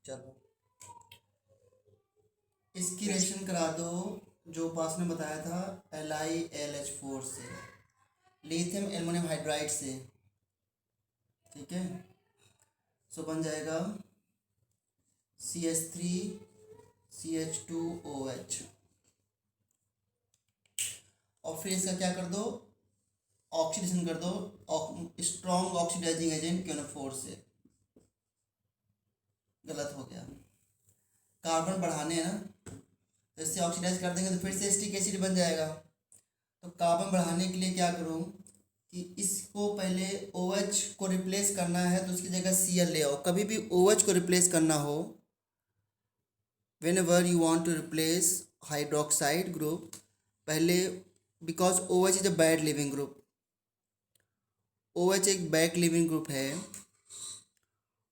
चलो इसकी रिएक्शन करा दो जो पास में बताया था LiLH4 से लिथियम एल्युमिनियम हाइड्राइड से। ठीक है, सो बन जाएगा CH3CH2OH और फिर इसका क्या कर दो, ऑक्सीडेशन कर दो स्ट्रॉन्ग ऑक्सीडाइजिंग एजेंट KNO4 से। गलत हो गया, कार्बन बढ़ाने हैं ना, तो इससे ऑक्सीडाइज कर देंगे तो फिर से एसिटिक एसिड बन जाएगा। तो कार्बन बढ़ाने के लिए क्या करूँ कि इसको पहले OH को रिप्लेस करना है तो उसकी जगह Cl ले आओ। कभी भी OH को रिप्लेस करना हो, whenever you want to replace hydroxide group, पहले because OH is a bad living group, OH एक बैड लिविंग ग्रुप है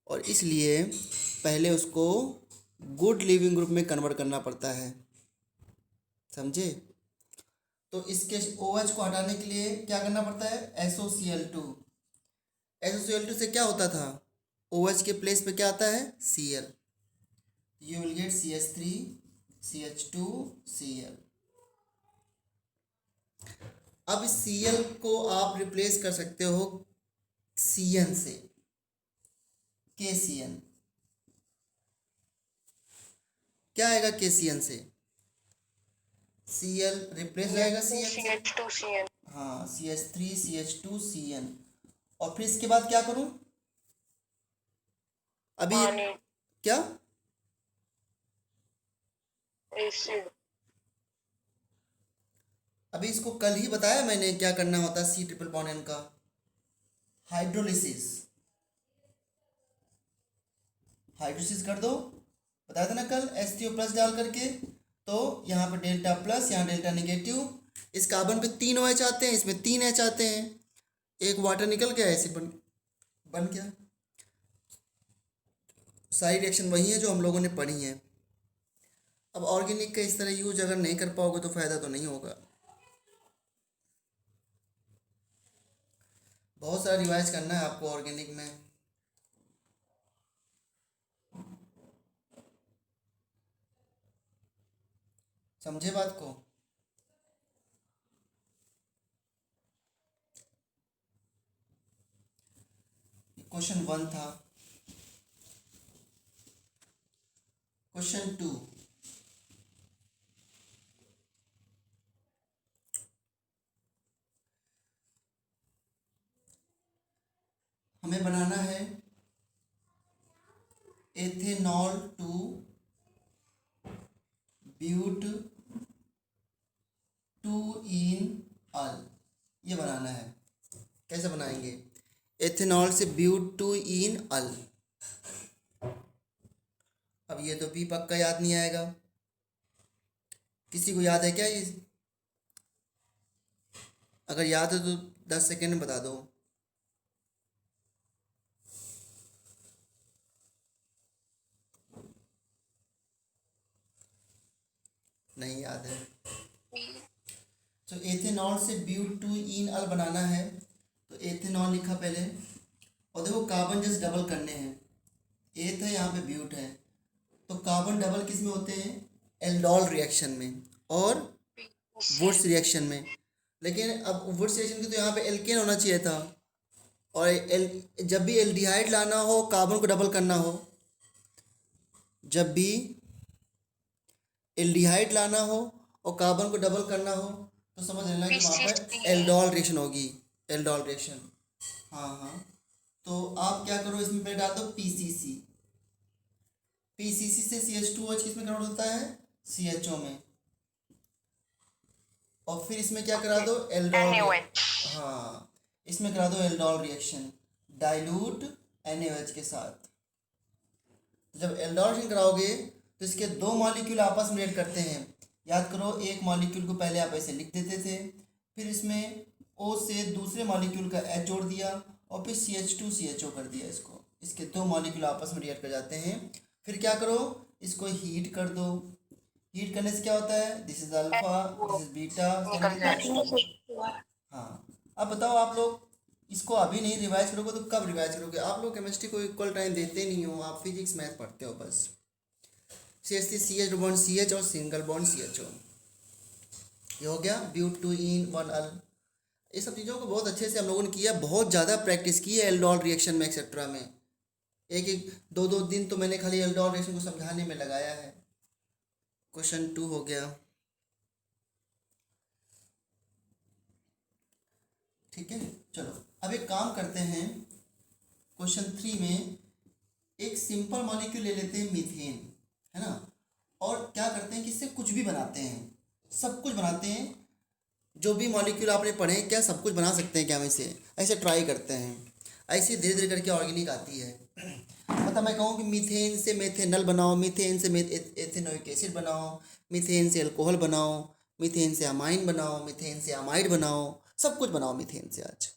और इसलिए पहले उसको गुड लिविंग ग्रुप में कन्वर्ट करना पड़ता है, समझे। तो इसके OH को हटाने के लिए क्या करना पड़ता है, SOCl2। SOCl2 से क्या होता था, OH के प्लेस पे क्या आता है, Cl। You will get CH3CH2Cl। अब इस Cl को आप रिप्लेस कर सकते हो Cn से, KCN। क्या आएगा KCN से, Cl रिप्लेस हो जाएगा Cn से, हाँ CH3CH2Cn। और फिर इसके बाद क्या करूं, अभी क्या अभी इसको कल ही बताया मैंने क्या करना होता है C ट्रिपल बॉन्ड N का, हाइड्रोलिसिस कर दो, बताया था ना कल H3O प्लस डाल करके। तो यहाँ पे डेल्टा प्लस, यहाँ डेल्टा निगेटिव। इस कार्बन पे 3 OH आते हैं, इसमें 3 H आते हैं, एक वाटर निकल गया, एसिड बन गया। सारी रिएक्शन वही है जो हम लोगों ने पढ़ी है। अब ऑर्गेनिक का इस तरह यूज अगर नहीं कर पाओगे तो फ़ायदा तो नहीं होगा। बहुत सारा रिवाइज करना है आपको ऑर्गेनिक में। समझे बात को। क्वेश्चन 1 था। क्वेश्चन 2, हमें बनाना है एथेनॉल टू ब्यूट 2-इन-अल, ये बनाना है। कैसे बनाएंगे, एथेनॉल से ब्यूट 2-इन-अल। अब ये तो भी पक्का याद नहीं आएगा, किसी को याद है क्या ये, अगर याद है तो 10 सेकेंड में बता दो। नहीं याद है तो एथेनॉल से ब्यूट 2-इन-अल बनाना है। तो एथेनॉल लिखा पहले, और देखो कार्बन जस्ट डबल करने हैं, एथ है यहाँ पे ब्यूट है, तो कार्बन डबल किस में होते हैं, एल्डोल रिएक्शन में और वुड्स रिएक्शन में। लेकिन अब वुड्स रिएक्शन की तो यहाँ पे एल्केन होना चाहिए था, और जब भी एल्डिहाइड लाना हो कार्बन को डबल करना हो, जब भी एल्डिहाइड लाना हो और कार्बन को डबल करना हो तो समझ लेना कि वहाँ पर एल्डोल रिएक्शन होगी, एल्डोल रिएक्शन। हाँ, तो आप क्या करो, इसमें पहले डाल दो पीसीसी से CH2OH किस में कन्वर्ट होता है, CHO में। और फिर इसमें क्या करा दो, एल्डोल, हाँ इसमें करा दो एल्डोल रिएक्शन डाइल्यूट NaOH के साथ। तो जब एल्डोल रिएक्शन कराओगे तो इसके 2 मॉलिक्यूल आपस में रिएक्ट करते हैं। याद करो, एक मॉलिक्यूल को पहले आप ऐसे लिख देते थे, फिर इसमें O से दूसरे मॉलिक्यूल का H जोड़ दिया और फिर CH2CHO कर दिया इसको। इसके 2 मॉलिक्यूल आपस में रिएक्ट कर जाते हैं। फिर क्या करो, इसको हीट कर दो। हीट करने से क्या होता है, this is alpha, this is beta. हाँ, अब बताओ आप लोग इसको अभी नहीं रिवाइज करोगे तो कब रिवाइज करोगे? आप लोग केमिस्ट्री को इक्वल टाइम देते नहीं हो, आप फिजिक्स मैथ पढ़ते हो बस। CH3 CH बॉन्ड CH और सिंगल बॉन्ड CHO, ये हो गया ब्यूटीन वन अल। ये सब चीज़ों को बहुत अच्छे से हम लोगों ने किया, बहुत ज़्यादा प्रैक्टिस की है एल्डोल रिएक्शन में एक्सेट्रा में। एक एक दो दो दिन तो मैंने खाली एल्डोल रिएक्शन को समझाने में लगाया है। क्वेश्चन 2 हो गया, ठीक है। चलो अब एक काम करते हैं, क्वेश्चन 3 में एक सिंपल मॉलिक्यूल ले लेते हैं मीथेन, है ना, और क्या करते हैं कि इससे कुछ भी बनाते हैं, सब कुछ बनाते हैं। जो भी मॉलिक्यूल आपने पढ़े हैं क्या सब कुछ बना सकते हैं क्या हम इसे? ऐसे ट्राई करते हैं, ऐसे धीरे धीरे करके ऑर्गेनिक आती है। मतलब मैं कहूँ कि मीथेन से मेथेनल बनाओ, मीथेन से एथेनोइक एसिड बनाओ, मीथेन से अल्कोहल बनाओ, मीथेन से अमाइन बनाओ, मीथेन से अमाइड बनाओ, सब कुछ बनाओ मीथेन से आज।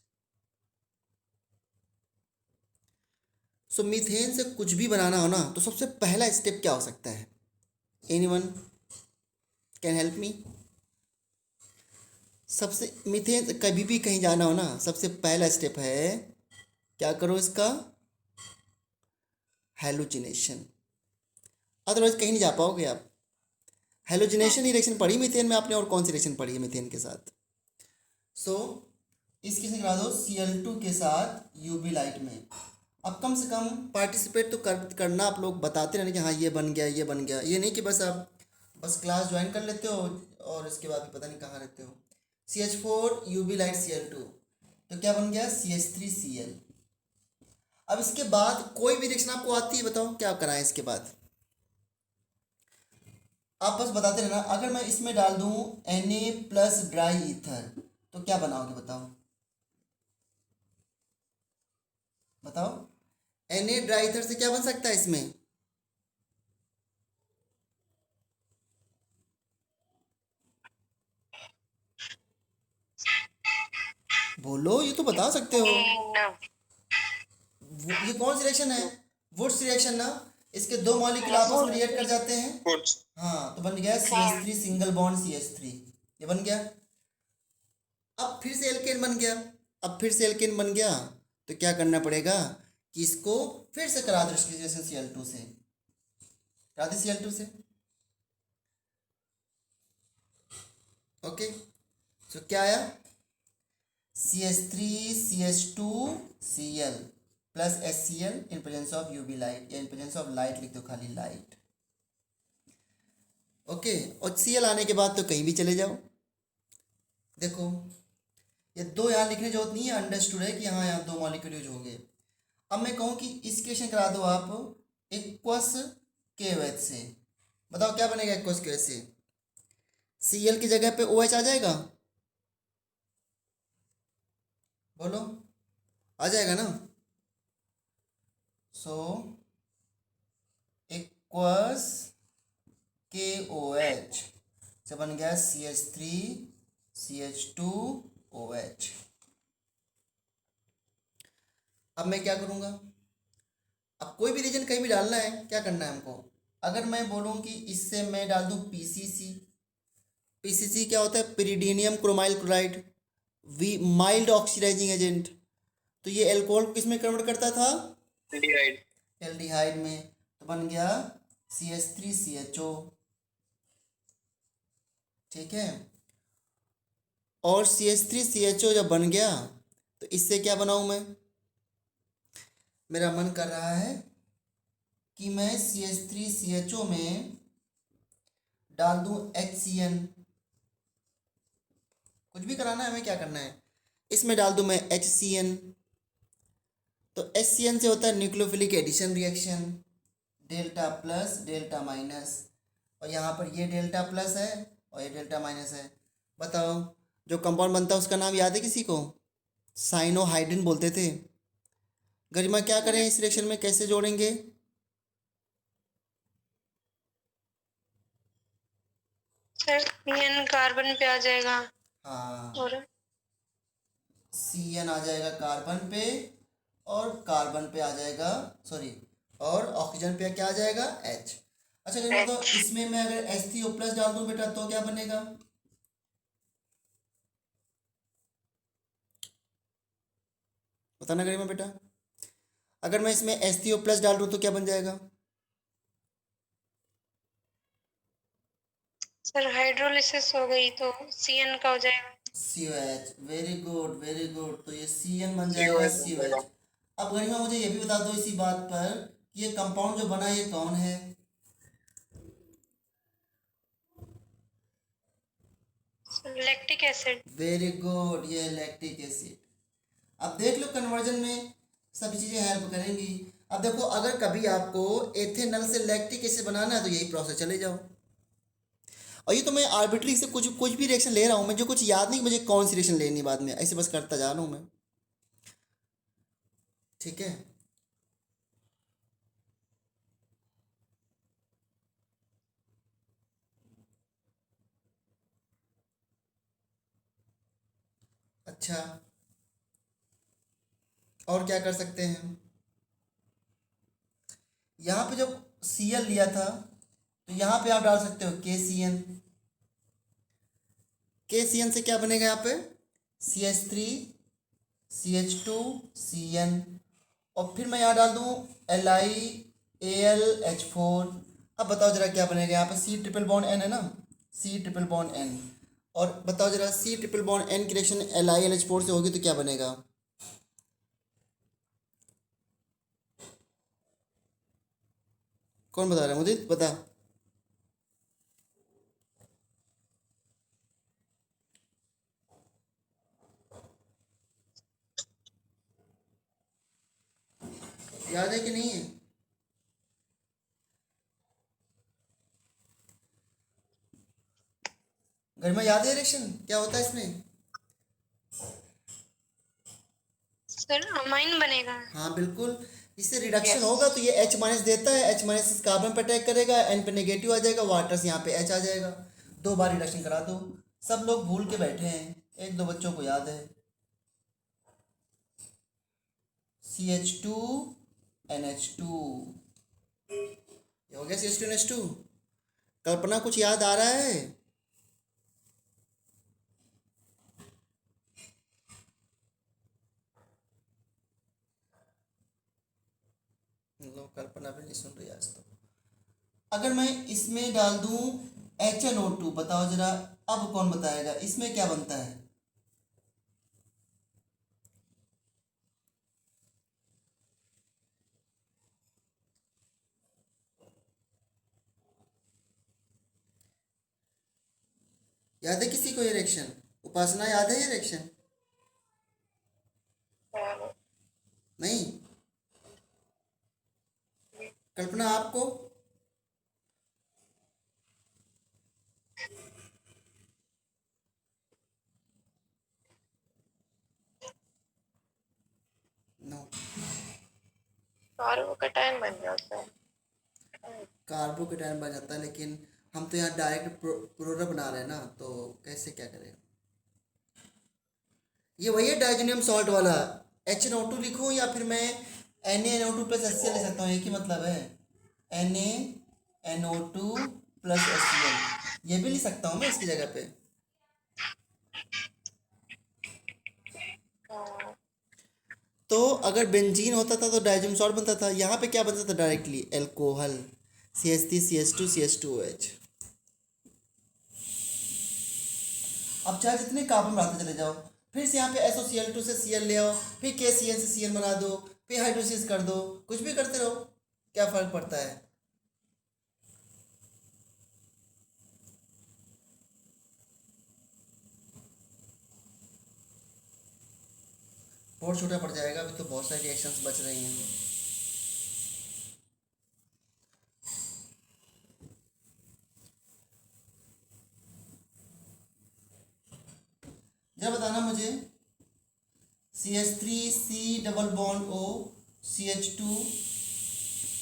सो मीथेन से कुछ भी बनाना हो ना तो सबसे पहला स्टेप क्या हो सकता है? Anyone can help me? सबसे मीथेन कभी भी कहीं जाना हो ना, सबसे पहला स्टेप है क्या करो इसका? हेलोजिनेशन, अदरवाइज कहीं नहीं जा पाओगे आप। हेलोजिनेशन ही रिएक्शन पढ़ी मीथेन में आपने, और कौन सी रिएक्शन पढ़ी है मीथेन के साथ? सो इसकी से करा दो Cl2 के साथ यूवी लाइट में। अब कम से कम पार्टिसिपेट तो करना, आप लोग बताते रहना कि हाँ ये बन गया ये बन गया, ये नहीं कि बस आप बस क्लास ज्वाइन कर लेते हो और इसके बाद पता नहीं कहाँ रहते हो। CH4 यूवी लाइट Cl2, तो क्या बन गया? CH3Cl। अब इसके बाद कोई भी रिएक्शन आपको आती है, बताओ क्या कराएं इसके बाद? आप बस बताते रहना। अगर मैं इसमें डाल दूं Na प्लस ड्राई ईथर तो क्या बनाओगे? बताओ बताओ, Na ड्राई ईथर से क्या बन सकता है इसमें? बोलो, ये तो बता सकते हो। ये कौन सी रिएक्शन है? वुड्स रिएक्शन ना। इसके दो मॉलिक्यूल आपस में रिएक्ट कर जाते हैं। हाँ, तो बन गया CH3 सिंगल बॉन्ड CH3, ये बन गया। अब फिर से एल्केन बन गया, अब फिर से एल्केन बन गया, तो क्या करना पड़ेगा कि इसको फिर से करा दो Cl2 से, करा दे Cl2 से। ओके, तो क्या आया? CH3CH2Cl plus HCl in presence of UV light, या इन प्रेजेंस ऑफ लाइट लिख दो खाली, लाइट। ओके, और Cl आने के बाद तो कहीं भी चले जाओ। देखो ये दो यहाँ लिखने की जरूरत नहीं है, अंडरस्टूड है कि हाँ यहाँ दो मॉलिक्यूल यूज होंगे। अब मैं कहूँ कि इस क्वेश्चन करा दो आप एक्वस KOH से, बताओ क्या बनेगा एक्वस KOH से? Cl की जगह पे OH आ जाएगा, बोलो आ जाएगा ना? सो एक्वस KOH से बन गया CH3CH2OH। अब मैं क्या करूँगा? अब कोई भी रीजन कहीं भी डालना है, क्या करना है हमको? अगर मैं बोलूँ कि इससे मैं डाल दूँ PCC, PCC क्या होता है? Pyridinium chromyl chloride, we mild oxidising agent. तो ये एल्कोहल को किस में कन्वर्ट करता था? एल्डिहाइड, एल्डिहाइड में। तो बन गया CH3CHO, ठीक है। और CH3CHO जब बन गया तो इससे क्या बनाऊं मैं? मेरा मन कर रहा है कि मैं CH3CHO में डाल दूं HCN। कुछ भी कराना है, हमें क्या करना है? इसमें डाल दूं मैं HCN। तो HCN से होता है nucleophilic addition reaction, delta plus delta minus, और यहाँ पर ये डेल्टा प्लस है और ये डेल्टा माइनस है। बताओ जो कंपाउंड बनता है उसका नाम याद है किसी को? साइनोहाइड्रिन बोलते थे। गरिमा क्या करें इस रिएक्शन में, कैसे जोड़ेंगे? सर CN कार्बन पे आ जाएगा, हाँ, और CN आ जाएगा कार्बन पे, और कार्बन पे आ जाएगा, सॉरी, और ऑक्सीजन पे क्या आ जाएगा? H। अच्छा गरिमा, तो इसमें मैं अगर H3O प्लस डाल दूं बेटा तो क्या बनेगा? बताना गरिमा बेटा। अगर मैं इसमें HCO प्लस डाल दूँ तो क्या बन जाएगा? सर हाइड्रोलिसिस हो गई तो CN का हो जाएगा। COH, very good very good. तो ये CN बन जाएगा COH। अब गरिमा मुझे ये भी बता दो इसी बात पर कि ये कंपाउंड जो बना ये कौन है? Lactic acid. वेरी गुड, ये लैक्टिक एसिड। अब देख लो कन्वर्जन में सब चीज़ें हेल्प करेंगी। अब देखो अगर कभी आपको एथेनॉल से लैक्टिक एसिड बनाना है तो यही प्रोसेस चले जाओ। और ये तो मैं आर्बिट्री से कुछ भी रिएक्शन ले रहा हूँ, मुझे कुछ याद नहीं मुझे कौन सी रिएक्शन लेनी बाद में, ऐसे बस करता जा रहा हूँ मैं। ठीक है। अच्छा, और क्या कर सकते हैं? यहाँ पे जब Cl लिया था तो यहाँ पे आप डाल सकते हो KCN। KCN से क्या बनेगा यहाँ पे? CH3 CH2 CN। और फिर मैं यहाँ डाल दूँ LiAlH4। अब बताओ जरा क्या बनेगा यहाँ पे? C ट्रिपल बॉन्ड N है ना, C ट्रिपल बॉन्ड N। और बताओ जरा C ट्रिपल बॉन्ड N की रिएक्शन LiAlH4 से होगी तो क्या बनेगा? कौन बता रहा है? मुझे बता। याद है कि नहीं है? घर में याद है रिएक्शन क्या होता है इसमें? सर अमाइन बनेगा। हाँ बिल्कुल, इससे रिडक्शन होगा तो ये H माइनस देता है, H माइनस इस कार्बन पर अटैक करेगा, N पे नेगेटिव आ जाएगा, वाटर से यहाँ पे H आ जाएगा। 2 बार रिडक्शन करा दो। सब लोग भूल के बैठे हैं, 1-2 बच्चों को याद है। CH2NH2 ये हो गया। CH2NH2। कल्पना कुछ याद आ रहा है? लो, कल्पना भी नहीं सुन रही आज तो। अगर मैं इसमें डाल दूं HNO2, बताओ जरा अब कौन बताएगा इसमें क्या बनता है? याद है किसी को ये रिएक्शन? उपासना याद है ये रिएक्शन? नहीं? कल्पना आपको? नो। कार्बोकैटायन बन जाता है। कार्बोकेटायन बन जाता है, लेकिन हम तो यहाँ डायरेक्ट प्रोडक्ट बना रहे हैं ना, तो कैसे क्या करें? ये वही है डाइजोनियम सॉल्ट वाला। HNO2 लिखूं या फिर मैं NaNO2 प्लस HCl ले सकता हूँ, एक ही मतलब है। NaNO2 प्लस HCl ये भी लिख सकता हूँ मैं इसकी जगह पे। तो अगर बेंजीन होता था तो डाइजोनियम सॉल्ट बनता था, यहाँ पे क्या बनता था directly? Alcohol, CH3 CH2 CH2OH। अब चाहे जितने कार्बन बढ़ाते चले जाओ, फिर से यहाँ पे SOCl2 से Cl ले आओ, फिर KCN से Cn बना दो, फिर हाइड्रोसिस कर दो, कुछ भी करते रहो, क्या फर्क पड़ता है? बहुत छोटा पड़ जाएगा, अभी तो बहुत सारी रिएक्शंस बच रही हैं। जरा बताना मुझे, CH3C double bond O CH2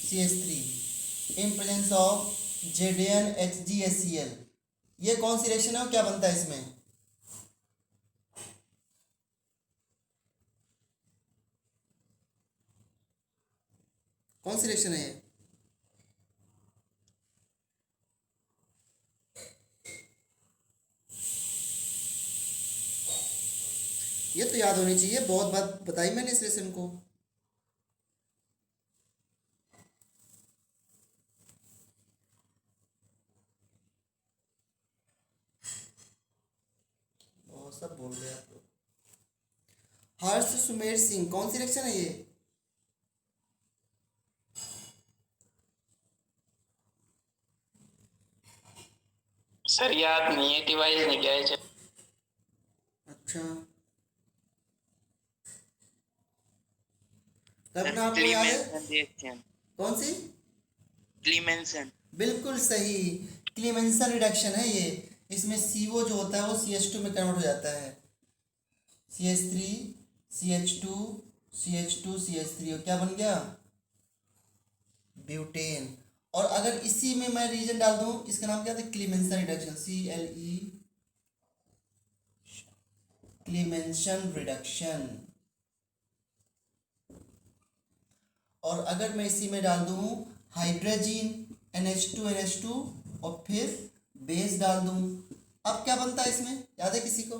CH3 in presence of ZnHgHCl, ये कौन सी रिएक्शन है और क्या बनता है इसमें? कौन सी रिएक्शन है ये? ये तो याद होनी चाहिए, बहुत बात बताई मैंने इस लेसन को। बहुत सब बोल रहे आप लोग। हर्ष सुमेर सिंह, कौन सी इलेक्शन है ये? सर याद नहीं है, डिवाइस नहीं क्या है। अच्छा, कल्पना आपको याद है? कौन सी? क्लीमेंसन। बिल्कुल सही, क्लीमेंसन रिडक्शन है ये। इसमें CO जो होता है वो CH2 में कन्वर्ट हो जाता है, CH3 CH2 CH2 CH3, और क्या बन गया? ब्यूटेन। और अगर इसी में मैं रीजन डाल दूं, इसका नाम क्या था? क्लीमेंसन रिडक्शन, CLE, क्लीमेंसन रिडक्शन। और अगर मैं इसी में डाल दूं हाइड्रोजन NH2 और फिर बेस डाल दूं, अब क्या बनता है इसमें, याद है किसी को?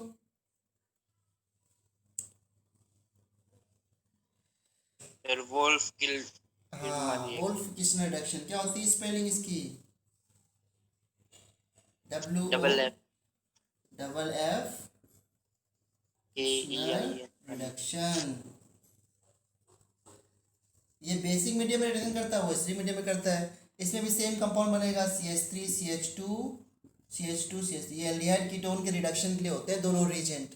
सर वोल्फ किल। हाँ, वोल्फ किस्न रिडक्शन। क्या होती है स्पेलिंग इसकी? Double F WOFF KEIN। Reduction. ये बेसिक मीडियम में रिडक्शन करता है, वो एसिडिक मीडियम में करता है। इसमें भी सेम कंपाउंड बनेगा, CH3 CH2 CH3। ये एल्डिहाइड कीटोन के रिडक्शन के लिए होते हैं दोनों रिएजेंट।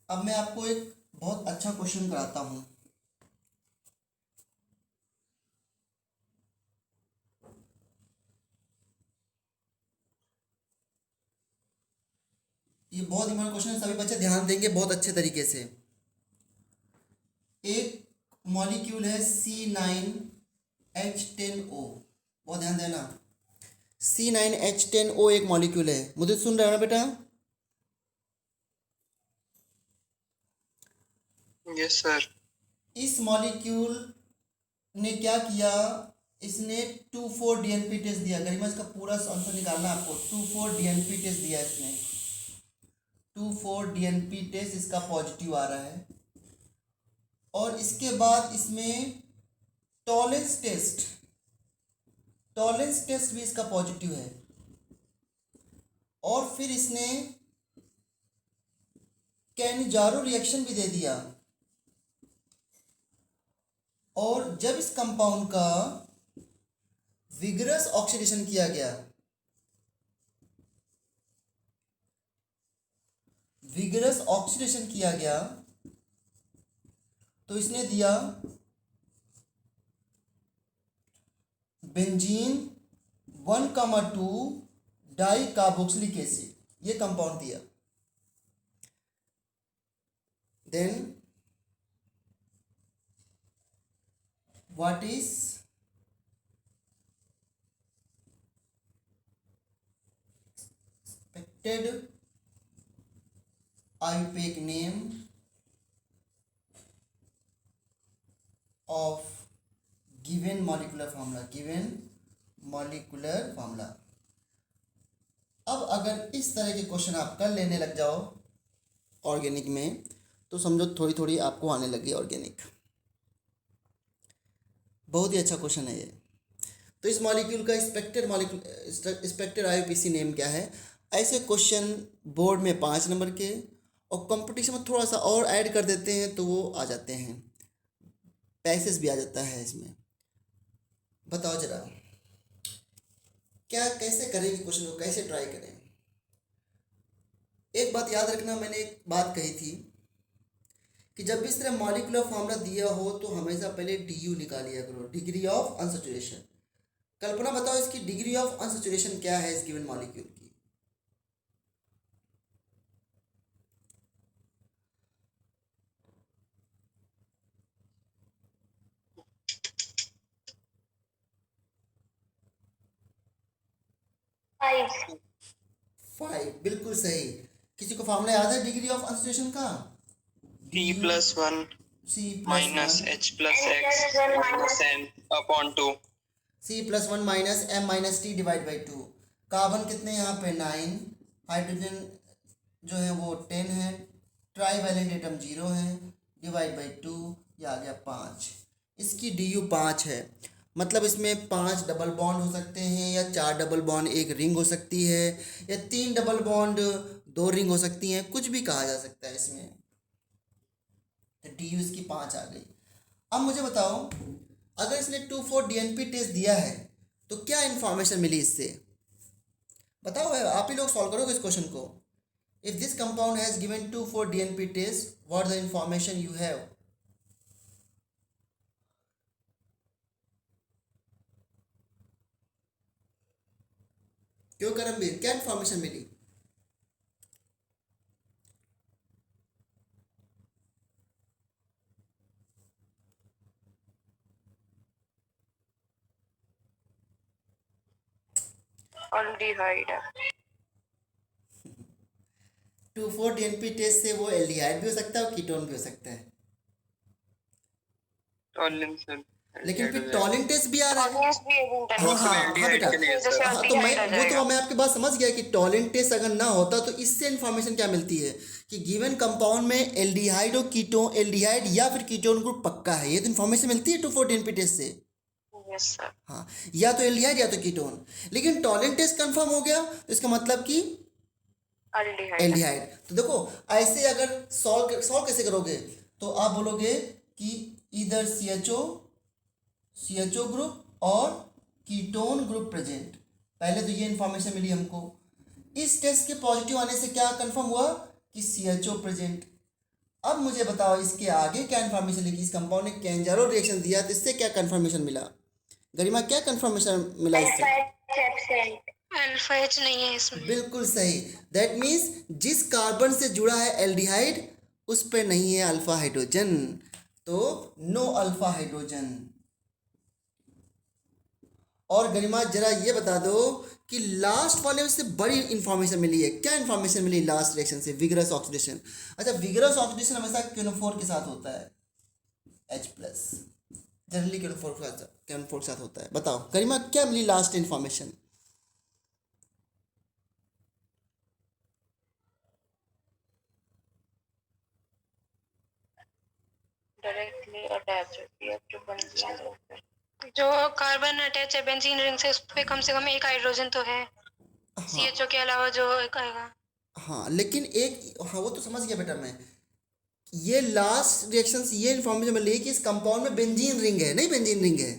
अब मैं आपको एक बहुत अच्छा क्वेश्चन कराता हूँ। ये बहुत इंपॉर्टेंट क्वेश्चन है, सभी बच्चे ध्यान देंगे बहुत अच्छे तरीके से। एक मॉलिक्यूल है C9H10O, बहुत ध्यान देना। C9H10O एक मॉलिक्यूल है, मुझे सुन रहे हो ना बेटा? Yes sir. इस मॉलिक्यूल ने क्या किया, इसने 2,4 DNP टेस्ट दिया। गरिमा इसका पूरा आंसर निकालना आपको। 2,4 DNP टेस्ट दिया इसने, 2,4 DNP टेस्ट इसका पॉजिटिव आ रहा है। और इसके बाद इसमें टॉलेंस टेस्ट भी इसका पॉजिटिव है। और फिर इसने कैनिजारो रिएक्शन भी दे दिया। और जब इस कंपाउंड का विगरस ऑक्सीडेशन किया गया, तो इसने दिया बेंजीन 1,2 डाई कार्बोक्सिलिक एसिड, ये कंपाउंड दिया। Then what is expected IUPAC name of given molecular formula। अब अगर इस तरह के क्वेश्चन आप कर लेने लग जाओ ऑर्गेनिक में, तो समझो थोड़ी थोड़ी आपको आने लगी ऑर्गेनिक। बहुत ही अच्छा क्वेश्चन है ये। तो इस मॉलिक्यूल का एक्सपेक्टेड IUPAC नेम क्या है? ऐसे क्वेश्चन बोर्ड में 5 नंबर के, और कंपटीशन में थोड़ा सा और ऐड कर देते हैं तो वो आ जाते हैं, पैसेज भी आ जाता है इसमें। बताओ जरा क्या कैसे करेंगे, क्वेश्चन को कैसे ट्राई करें? एक बात याद रखना, मैंने एक बात कही थी कि जब भी इस तरह मॉलिक्यूलर फॉर्मूला दिया हो तो हमेशा पहले DU निकालिया करो, डिग्री ऑफ अनसैचुरेशन। कल्पना बताओ इसकी डिग्री ऑफ अनसैचुरेशन क्या है इस गिवन मॉलिक्यूल की? फाइव। 5, बिल्कुल सही। किसी को फॉर्मूला याद है डिग्री ऑफ अनसैचुरेशन का? C+1 C minus H plus X minus N upon 2। C+1 minus M minus T divide by 2। Carbon कितने यहाँ पे 9, हाइड्रोजन जो है वो 10 है, ट्राईवैलेंट एटम 0 है, डिवाइड बाई 2, ये आ गया 5। इसकी DU 5 है, मतलब इसमें 5 डबल बॉन्ड हो सकते हैं, या 4 डबल बॉन्ड एक रिंग हो सकती है, या 3 डबल बॉन्ड 2 रिंग हो सकती हैं, कुछ भी कहा जा सकता है इसमें। तो DU इसकी 5 आ गई। अब मुझे बताओ, अगर इसने 2,4 DNP टेस्ट दिया है तो क्या इन्फॉर्मेशन मिली इससे? बताओ, आप ही लोग सॉल्व करोगे इस क्वेश्चन को। If this compound has given 2,4 DNP टेस्ट, what the information you have? क्यों करमवीर, क्या इन्फॉर्मेशन मिली? अल्डिहाइड है। 2,4 DNP टेस्ट से वो एल्डिहाइड भी हो सकता है और कीटोन भी हो सकता है, लेकिन फिर टॉलिंग टेस्ट भी आ रहा है। ऑडियंस भी एजेंट है। हाँ हाँ हाँ बेटा, जैसे हाँ तो मैं अल्डिहाइड आ वो जाएगा। तो मैं आपकी बात समझ गया कि टॉलिन टेस्ट अगर ना होता तो इससे इन्फॉर्मेशन क्या मिलती है कि गिवन कंपाउंड में एल्डिहाइड और कीटोन, एल्डिहाइड या फिर कीटोन ग्रुप पक्का है, ये तो इन्फॉर्मेशन मिलती है 2,4 DNP टेस्ट से। Yes sir. हाँ, या तो एल्डिहाइड या तो कीटोन। लेकिन टॉलिन टेस्ट कंफर्म हो गया तो इसका मतलब कि अल्डिहाइड। एल्डिहाइड। तो देखो, ऐसे अगर सॉल्व कैसे करोगे, तो आप बोलोगे कि इधर CHO ग्रुप और कीटोन ग्रुप प्रेजेंट। पहले तो ये इन्फॉर्मेशन मिली हमको। इस टेस्ट के पॉजिटिव आने से क्या कंफर्म हुआ कि CHO प्रेजेंट। अब मुझे बताओ इसके आगे क्या इन्फॉर्मेशन लिखी, इस कंपाउंड ने कैंजारो रिएक्शन दिया तो इससे क्या कंफर्मेशन मिला? गरिमा, क्या कंफर्मेशन मिला इससे? अल्फा एच नहीं है इसमें। बिल्कुल सही। दैट मीन्स जिस कार्बन से जुड़ा है एल्डिहाइड उस पे नहीं है अल्फा हाइड्रोजन, तो नो अल्फा हाइड्रोजन। और गरिमा जरा ये बता दो कि लास्ट वाले में से बड़ी इंफॉर्मेशन मिली है, क्या इंफॉर्मेशन मिली लास्ट रिएक्शन से? Vigorous oxidation. अच्छा, विगरस ऑक्सीडेशन हमेशा क्यूनोफोर के साथ होता है, H+, जनरली क्यूनोफोर के साथ होता है। बताओ गरिमा, क्या मिली last information? Directly attach to benzene. जो कार्बन अटैच है बेंजीन रिंग से, उस पे कम से कम एक हाइड्रोजन तो है। हाँ CHO के अलावा जो एक आएगा। हाँ, लेकिन एक, हाँ वो तो समझ गया बेटा मैं। ये लास्ट रिएक्शन से ये इन्फॉर्मेशन मिली कि इस कंपाउंड में बेंजीन रिंग है, नहीं बेंजीन रिंग है।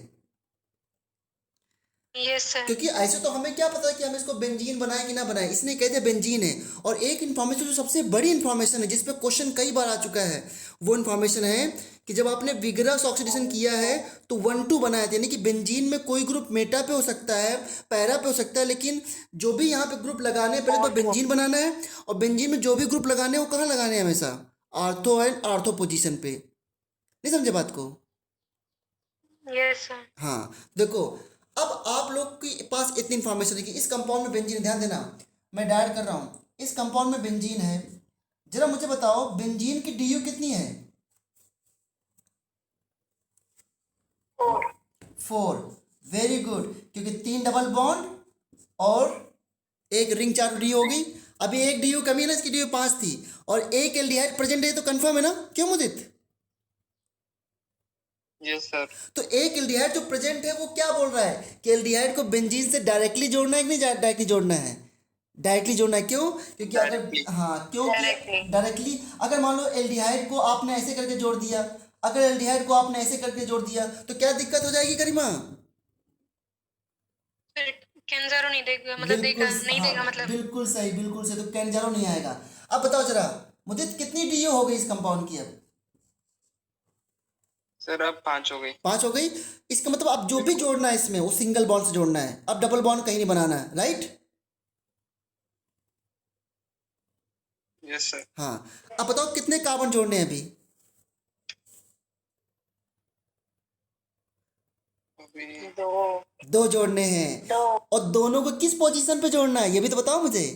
Yes sir. क्योंकि ऐसे तो हमें क्या पता कि हम इसको बेंजीन बनाए कि ना बनाए, इसने कह दिया बेंजीन है। और एक इन्फॉर्मेशन जो सबसे बड़ी इन्फॉर्मेशन है, जिस पे क्वेश्चन कई बार आ चुका है, वो इन्फॉर्मेशन है कि जब आपने विगरस ऑक्सीडेशन किया है तो 1,2 बनाया था, यानी कि बेंजीन में कोई ग्रुप मेटा पे हो सकता है, पैरा पे हो सकता है, लेकिन जो भी यहाँ पे ग्रुप लगाने हैं पहले तो बेंजीन बनाना है, और बेंजीन में जो भी ग्रुप लगाने हैं वो कहाँ लगाने हैं? हमेशा आर्थो एंड आर्थो पोजीशन पे। नहीं समझे बात को? Yes sir. हाँ देखो, अब आप लोग के पास इतनी इन्फॉर्मेशन है कि इस कंपाउंड में बेंजीन, ध्यान देना मैं डायरेक्ट कर रहा हूँ, इस कंपाउंड में बेंजीन है। जरा मुझे बताओ बेंजीन की DU कितनी है? 4। वेरी गुड, क्योंकि 3 डबल बॉन्ड और एक रिंग 4 DU हो गई। अभी एक DU कमी है ना, इसकी DU 5 थी, और एक एल्डिहाइड प्रेजेंट है, तो कंफर्म है ना? क्यों मुदित? Yes sir. तो एक एल्डिहाइड जो प्रेजेंट है वो क्या बोल रहा है कि एल्डिहाइड को बेंजीन से डायरेक्टली जोड़ना है कि नहीं डायरेक्टली जोड़ना है? डायरेक्टली जोड़ना है। क्यों? क्योंकि Directly. अगर, हाँ क्योंकि डायरेक्टली, अगर मान लो एल्डिहाइड को आपने ऐसे करके जोड़ दिया, अगर एल्डिहाइड को आपने ऐसे करके जोड़ दिया तो क्या दिक्कत हो जाएगी गरिमा? फिर कैंजारो नहीं देगा, मतलब देगा नहीं देगा, मतलब बिल्कुल सही, बिल्कुल सही, तो कैंजारो नहीं आएगा। अब बताओ जरा मुझे कितनी DU हो गई इस कंपाउंड की? अब सर अब 5 हो गई। 5 हो गई। इसका मतलब अब जो भी जोड़ना है इसमें वो सिंगल बॉन्ड से जोड़ना है, अब डबल बॉन्ड कहीं नहीं बनाना है, राइट? Yes sir. हाँ, अब बताओ कितने कार्बन जोड़ने हैं अभी? अभी 2 जोड़ने हैं। और दोनों को किस पोजीशन पे जोड़ना है ये भी तो बताओ मुझे।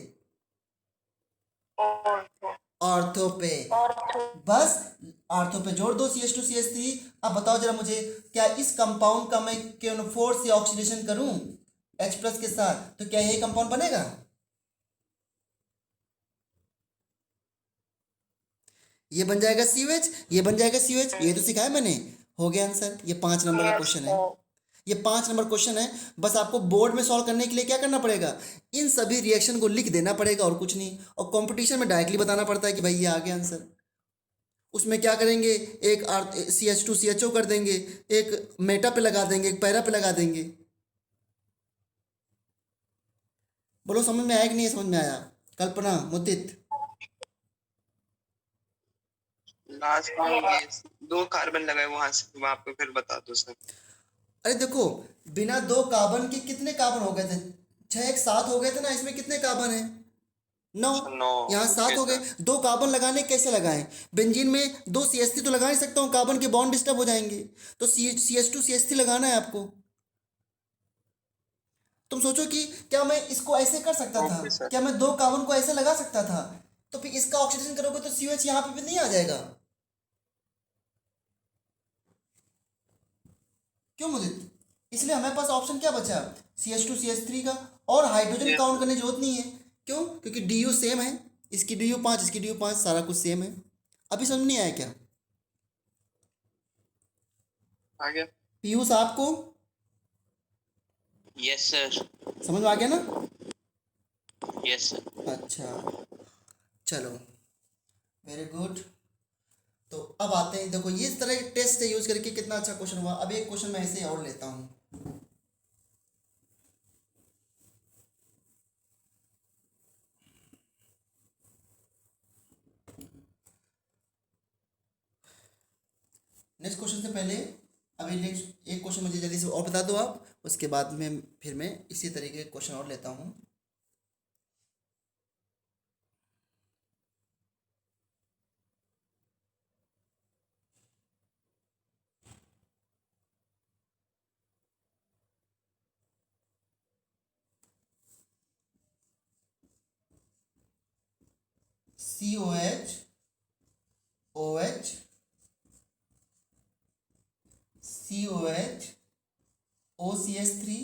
ऑर्थो पे। बस ऑर्थो पे जोड़ दो CH2 CH3। अब बताओ जरा मुझे, क्या इस कंपाउंड का मैं KN4 से ऑक्सीडेशन करूं H प्लस के साथ, तो क्या ये कंपाउंड बनेगा? ये बन जाएगा COH, ये बन जाएगा COH, ये तो सिखाया मैंने। हो गया आंसर। ये 5 नंबर का यस क्वेश्चन है। सर। ये 5 नंबर क्वेश्चन है। बस आपको बोर्ड में सॉल्व करने के लिए क्या करना पड़ेगा, इन सभी रिएक्शन को लिख देना पड़ेगा और कुछ नहीं। और कंपटीशन में डायरेक्टली बताना पड़ता है कि भाई ये आ गया आंसर। उसमें क्या करेंगे, एक CH2CHO कर देंगे, एक मेटा पे लगा देंगे, एक पैरा पे लगा देंगे। बोलो समझ में आया कि नहीं समझ में आया? कल्पना, मुदित। लास्ट में ये 2 कार्बन लगाए वहां पे फिर बता दो सर। अरे देखो, बिना 2 कार्बन के कितने कार्बन हो गए थे? 6 एक 7 हो गए थे ना। इसमें कितने कार्बन है? 9। 9। यहाँ 7 हो गए। 2 कार्बन लगाने कैसे लगाएं? बेंजीन में 2 CH3 तो लगा नहीं सकता हूँ, कार्बन के बॉन्ड डिस्टर्ब हो जाएंगे। तो CH2CH3 लगाना है आपको। तुम सोचो कि क्या मैं इसको ऐसे कर सकता था? Okay sir. क्या मैं 2 कार्बन को ऐसे लगा सकता था? तो फिर इसका ऑक्सीडेशन करोगे तो COH यहाँ पे भी नहीं आ जाएगा। क्यों मुदित? इसलिए हमारे पास ऑप्शन क्या बचा, CH2CH3 का। और हाइड्रोजन Yes, काउंट करने की जरूरत नहीं है। क्यों? क्योंकि DU सेम है। इसकी DU 5, इसकी DU 5, सारा कुछ सेम है। अभी समझ नहीं आया क्या? आ गया। पीयूष आपको यस सर। समझ में आ गया ना? Yes sir. अच्छा, चलो, वेरी गुड। तो अब आते हैं, देखो ये इस तरह के टेस्ट से यूज करके कितना अच्छा क्वेश्चन हुआ। अब एक क्वेश्चन मैं ऐसे ही और लेता हूँ। नेक्स्ट क्वेश्चन से पहले अभी नेक्स्ट एक क्वेश्चन मुझे जल्दी से और बता दो आप, उसके बाद में फिर मैं इसी तरीके के क्वेश्चन और लेता हूँ। COH, OH, COH, OCH3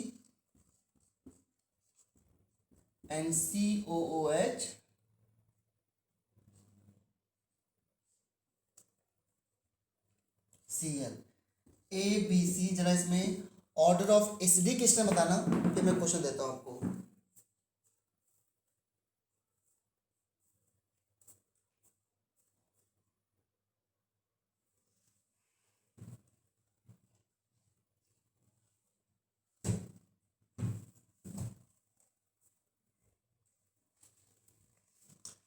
and COOH, Cl, ABC। जरा इसमें ऑर्डर ऑफ एसिडिक स्टेट बताना, फिर मैं क्वेश्चन देता हूँ आपको।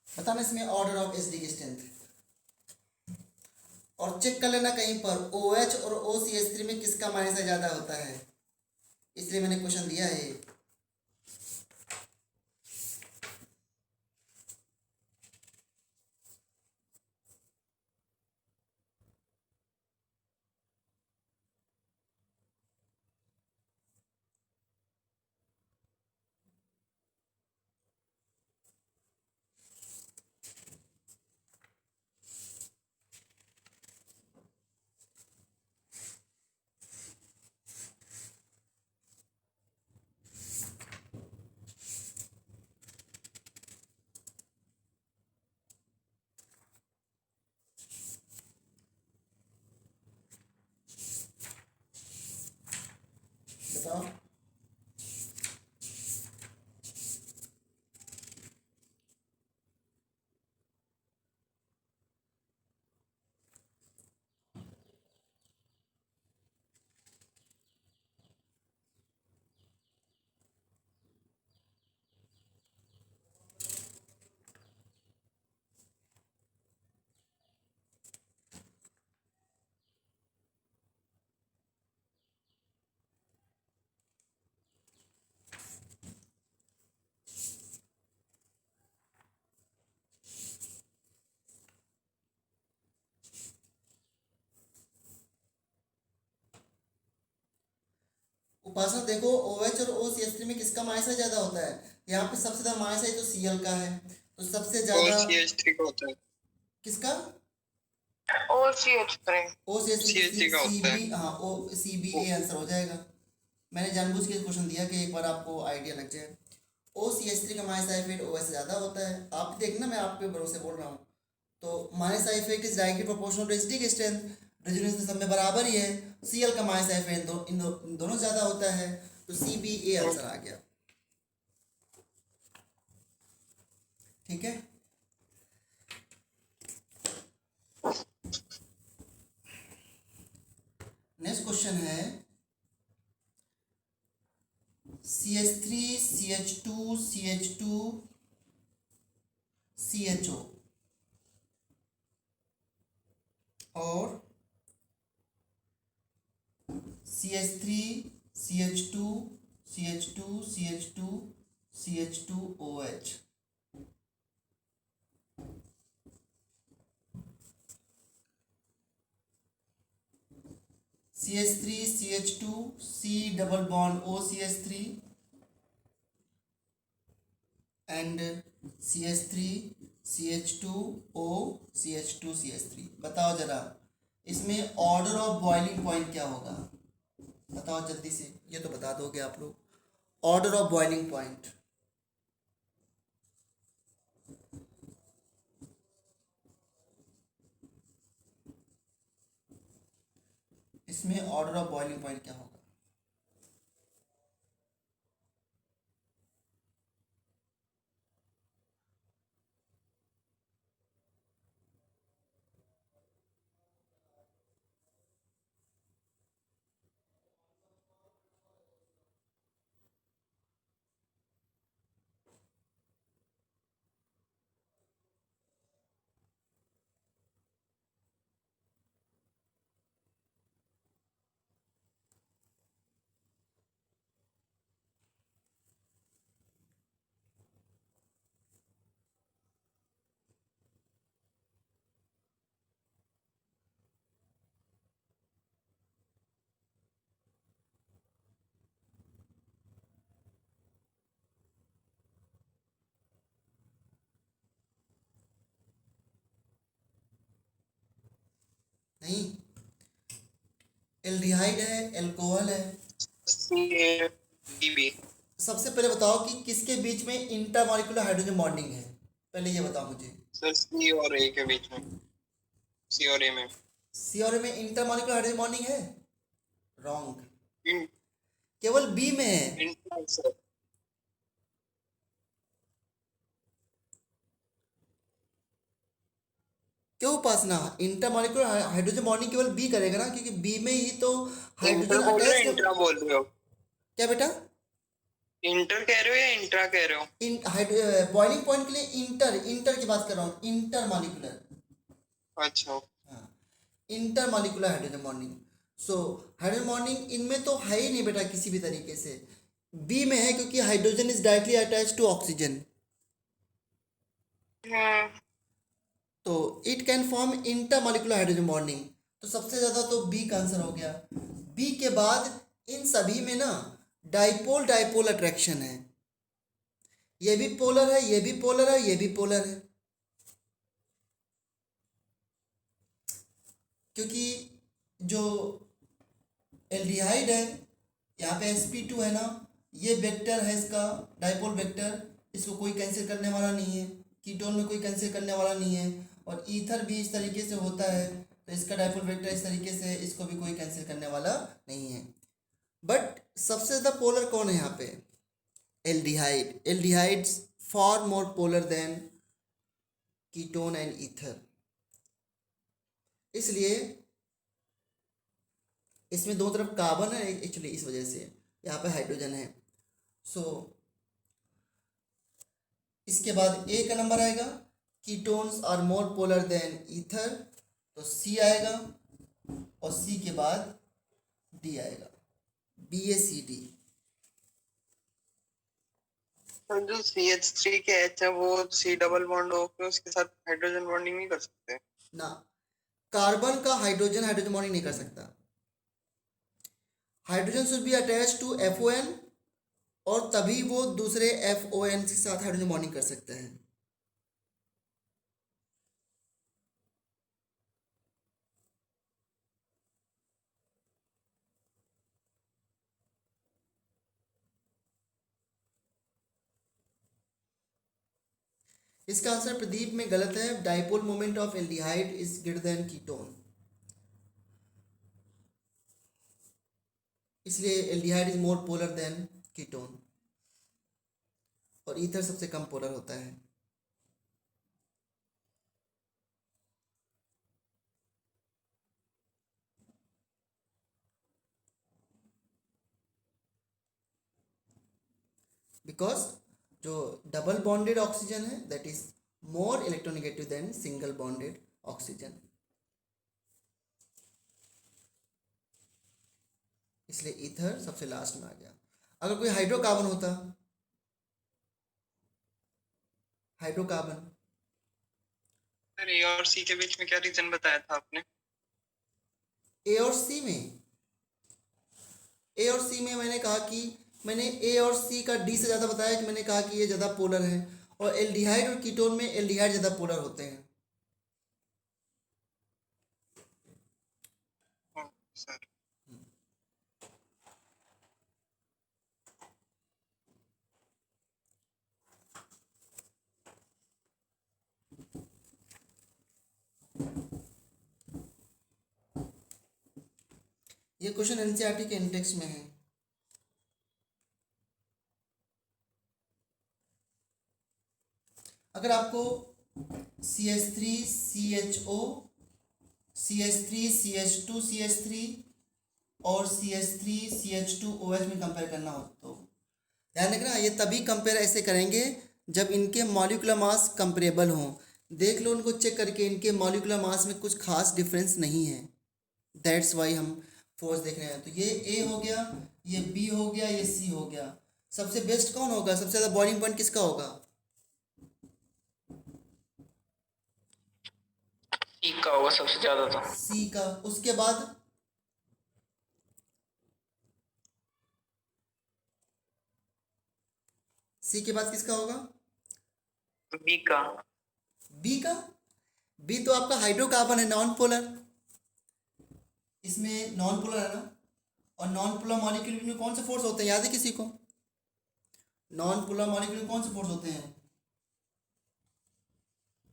बताना इसमें ऑर्डर ऑफ एसिडिक स्ट्रेंथ। और चेक कर लेना कहीं पर OH और OCH3 में किसका माइनस ज़्यादा होता है, इसलिए मैंने क्वेश्चन दिया है। बताओ। उपासना देखो, OH और OCH3 में किसका माइनस ज़्यादा होता है? यहाँ पे सबसे ज़्यादा माइनस है तो Cl का है। तो सबसे ज़्यादा CH3 का होता है। किसका? OCH3। OCH3 CH3 का होता है। CB, हाँ, CBA आंसर हो जाएगा। मैंने जानबूझ के क्वेश्चन दिया कि एक बार आपको आइडिया लग जाए। OCH3 का माइनस इफेक्ट OH से ज़्यादा होता है। आप देखना, मैं आपके भरोसे बोल रहा हूँ। तो minus effect is directly proportional to acidic strength, resonance में सब में बराबर ही है। Cl का माइनस इफेक्ट इन दोनों ज़्यादा होता है, तो CBA आंसर आ गया। ठीक है, नेक्स्ट क्वेश्चन है CH3 CH2 CH2 CHO और CH3 CH2 CH2 CH2 CH2OH। CH3 CH2 C double bond O CH3 and CH3 CH2 O CH2 CH3। बताओ जरा इसमें ऑर्डर ऑफ बॉइलिंग पॉइंट क्या होगा? बताओ जल्दी से, ये तो बता दोगे आप लोग। ऑर्डर ऑफ बॉइलिंग पॉइंट, इसमें ऑर्डर ऑफ बॉइलिंग पॉइंट क्या होगा? नहीं, एल्डिहाइड है, अल्कोहल है। CADB। सबसे पहले बताओ कि किसके बीच में इंटरमॉलिक्यूलर हाइड्रोजन बॉन्डिंग है, पहले ये बताओ मुझे। सर C और A के बीच में, C और A में। सी और ए में इंटरमॉलिक्यूलर हाइड्रोजन बॉन्डिंग है? रॉन्ग, इन- केवल बी में है। Inter sir. क्यों उपासना? इंटरमॉलिक्यूलर हाइड्रोजन बॉन्डिंग केवल बी करेगा ना, क्योंकि बी में ही तो इंटर हाइड्रोजन बोल रहे हो, अटैच। इंट्रा बोल रहे हो? क्या बेटा? इंटर कह रहे हो या इंट्रा कह रहे हो? बॉइलिंग पॉइंट के लिए इंटर, इंटर की बात कर रहा हूँ, इंटरमॉलिक्यूलर। अच्छा। हाँ, intermolecular hydrogen bonding. So hydrogen bonding इनमें तो है ही नहीं बेटा किसी भी तरीके से। बी में है क्योंकि hydrogen is directly attach to oxygen, तो it can form intermolecular hydrogen bonding. तो सबसे ज़्यादा तो बी का आंसर हो गया। बी के बाद इन सभी में ना डाइपोल डाइपोल अट्रैक्शन है। ये भी पोलर है, ये भी पोलर है, ये भी पोलर है, क्योंकि जो एल्डिहाइड है यहाँ पे sp2 है ना, ये वेक्टर है इसका डाइपोल वेक्टर, इसको कोई कैंसिल करने वाला नहीं है। कीटोन में कोई कैंसिल करने वाला नहीं है, और ईथर भी इस तरीके से होता है, तो इसका डाइपोल वेक्टर इस तरीके से, इसको भी कोई कैंसिल करने वाला नहीं है। बट सबसे ज़्यादा पोलर कौन है यहाँ पे? Aldehyde. Aldehydes far more polar than ketone and ether, इसलिए इसमें दो तरफ कार्बन है एक्चुअली, इस वजह से यहाँ पे हाइड्रोजन है। सो इसके बाद ए का नंबर आएगा, ketones are more polar than ether, तो सी आएगा, और सी के बाद डी आएगा, BACD। जो CH3 के H है वो C डबल बॉन्ड होकर उसके साथ हाइड्रोजन बॉन्डिंग नहीं कर सकते? ना, कार्बन का हाइड्रोजन हाइड्रोजन बॉन्डिंग नहीं कर सकता। Hydrogen should be attach to FON, और तभी वो दूसरे FON के साथ हाइड्रोजन बॉन्डिंग कर सकते हैं। इसका आंसर प्रदीप में गलत है। Dipole moment of aldehyde is greater than ketone, इसलिए aldehyde is more polar than ketone, और ईथर सबसे कम पोलर होता है। बिकॉज जो डबल बॉन्डेड ऑक्सीजन है that is more electronegative than single bonded oxygen, इसलिए ईथर सबसे लास्ट में आ गया। अगर कोई हाइड्रोकार्बन होता, हाइड्रोकार्बन, सर ए और सी के बीच में क्या रीजन बताया था आपने? ए और सी में, ए और सी में मैंने कहा कि मैंने ए और सी का डी से ज़्यादा बताया कि मैंने कहा कि ये ज़्यादा पोलर है, और एल्डिहाइड और कीटोन में एल्डिहाइड ज़्यादा पोलर होते हैं। सर ये क्वेश्चन एनसीईआरटी के इंडेक्स में है। अगर आपको CH3CHO, CH3CH2CH3 और CH3CH2OH में कंपेयर करना हो तो ध्यान रखना, ये तभी कंपेयर ऐसे करेंगे जब इनके मॉलिक्यूलर मास कंपेरेबल हों। देख लो उनको चेक करके, इनके मॉलिक्यूलर मास में कुछ खास डिफरेंस नहीं है, दैट्स वाई हम फोर्स देख रहे हैं। तो ये ए हो गया, ये बी हो गया, ये सी हो गया। सबसे बेस्ट कौन होगा, सबसे ज़्यादा बॉइलिंग पॉइंट किसका होगा? सी का होगा सबसे ज्यादा तो। सी का। उसके बाद सी के बाद किसका होगा? बी का। बी का। बी तो आपका हाइड्रोकार्बन है, नॉन पोलर, इसमें नॉन पोलर है ना, और नॉन पोलर मॉलिक्यूल में कौन से फोर्स होते हैं, याद है किसी को? नॉन पोलर मॉलिक्यूल में कौन से फोर्स होते हैं?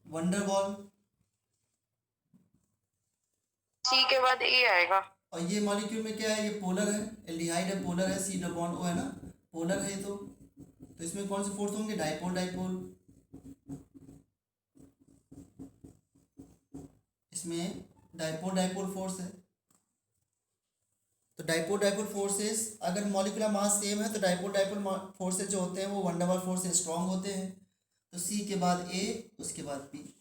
Wonder ball. सी के बाद ए आएगा। और ये मॉलिक्यूल में क्या है, ये पोलर है, एल्डिहाइड है, पोलर है, सी डबल बॉन्ड ओ है ना, पोलर है। तो इसमें कौन से फोर्स होंगे? Dipole dipole. इसमें डाइपोल डाइपोल फोर्स है। तो डाइपोल डाइपोल फोर्सेस, अगर मॉलिक्यूलर मास सेम है तो डाइपोल डाइपोल फोर्सेस जो होते हैं वो वन डबल फोर्स से स्ट्रांग होते हैं। तो सी के बाद ए, उसके बाद बी।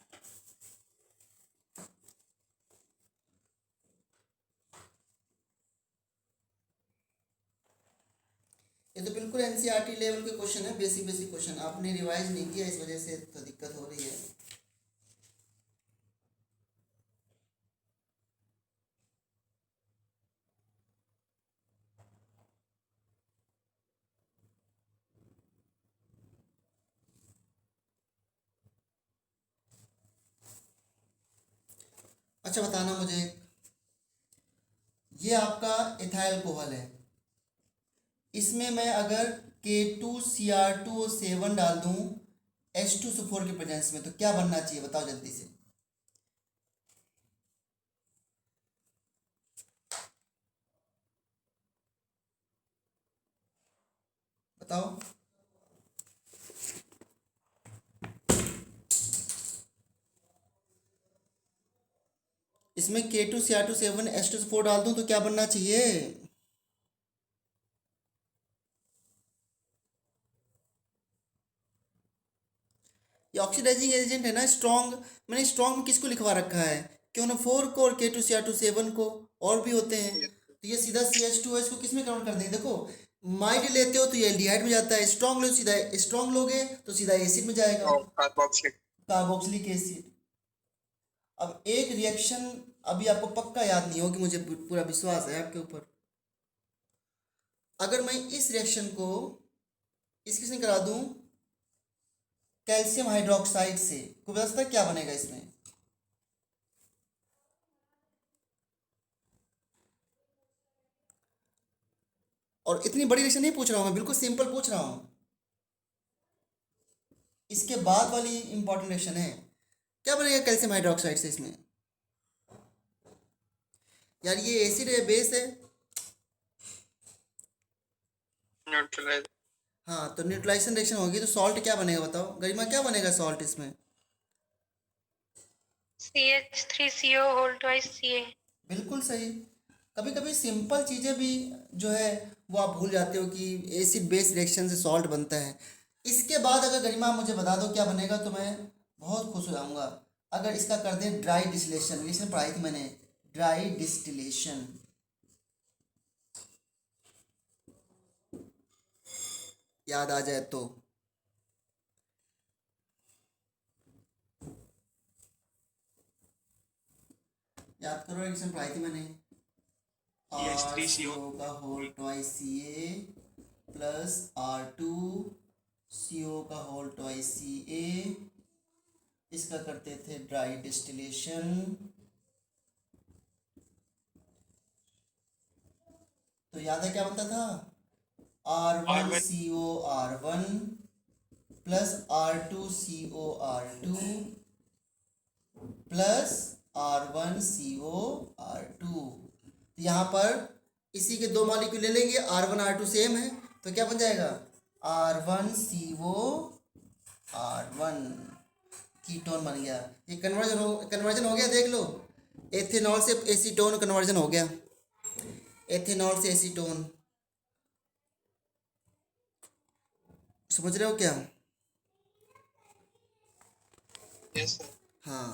ये तो बिल्कुल एनसीईआरटी लेवल के क्वेश्चन है, बेसिक बेसिक क्वेश्चन। आपने रिवाइज नहीं किया, इस वजह से तो दिक्कत हो रही है। अच्छा बताना मुझे, ये आपका इथाइल अल्कोहल है, इसमें मैं अगर K2Cr2O7 डाल दूं H2SO4 के प्रेजेंस में, तो क्या बनना चाहिए बताओ जल्दी से। बताओ। इसमें K2Cr2O7 H2SO4 डाल दूं तो क्या बनना चाहिए? ये ऑक्सीडाइजिंग एजेंट है ना, स्ट्रॉन्ग। मैंने स्ट्रॉन्ग में किसको लिखवा रखा है? KNO4 को और K2Cr2O7 को, और भी होते हैं। तो ये सीधा CH2OH को किस में कन्वर्ट कर देंगे? देखो, माइल्ड लेते हो तो ये एल्डिहाइड में जाता है, स्ट्रॉन्ग लो सीधा, स्ट्रॉन्ग लोगे तो सीधा एसिड में जाएगा, कार्बोक्सिलिक एसिड। अब एक रिएक्शन अभी आपको पक्का याद नहीं होगी, मुझे पूरा विश्वास है आपके ऊपर। अगर मैं इस रिएक्शन को इसके से करा दूं कैल्शियम हाइड्रोक्साइड से, को बता सकता है क्या बनेगा इसमें? और इतनी बड़ी रिएक्शन नहीं पूछ रहा हूं मैं, बिल्कुल सिंपल पूछ रहा हूं। इसके बाद वाली इंपॉर्टेंट रिएक्शन है, क्या बनेगा कैल्शियम हाइड्रोक्साइड से इसमें? यार ये एसिड है, बेस है। न्यूट्रलाइज। हाँ, तो न्यूट्रलाइजेशन रिएक्शन होगी तो सॉल्ट क्या बनेगा बताओ गरिमा, क्या बनेगा सॉल्ट इसमें? CH3CO whole twice Ca। बिल्कुल सही। कभी कभी सिंपल चीज़ें भी जो है वो आप भूल जाते हो कि एसिड बेस रिएक्शन से सॉल्ट बनता है। इसके बाद अगर गरिमा मुझे बता दो क्या बनेगा तो मैं बहुत खुश हो जाऊंगा। अगर इसका कर दें ड्राई डिस्टिलेशन, रिएक्शन पढ़ाई थी मैंने, ड्राई डिस्टिलेशन, याद आ जाए तो। याद करो, रिएक्शन पढ़ाई थी मैंने, RCO का whole twice Ca plus R2CO का होल ट्वाइस Ca, इसका करते थे ड्राई डिस्टिलेशन। तो याद है क्या बनता था? R1CO R1 plus R2CO R2 plus R1CO R2। तो यहाँ पर इसी के दो मॉलिक्यूल ले लेंगे, R1 R2 सेम है तो क्या बन जाएगा? R1CO R1, कीटोन बन गया। ये कन्वर्जन हो गया, देख लो, एथेनॉल से एसीटोन कन्वर्जन हो गया, एथेनॉल से एसीटोन। समझ रहे हो क्या? Yes sir. हाँ,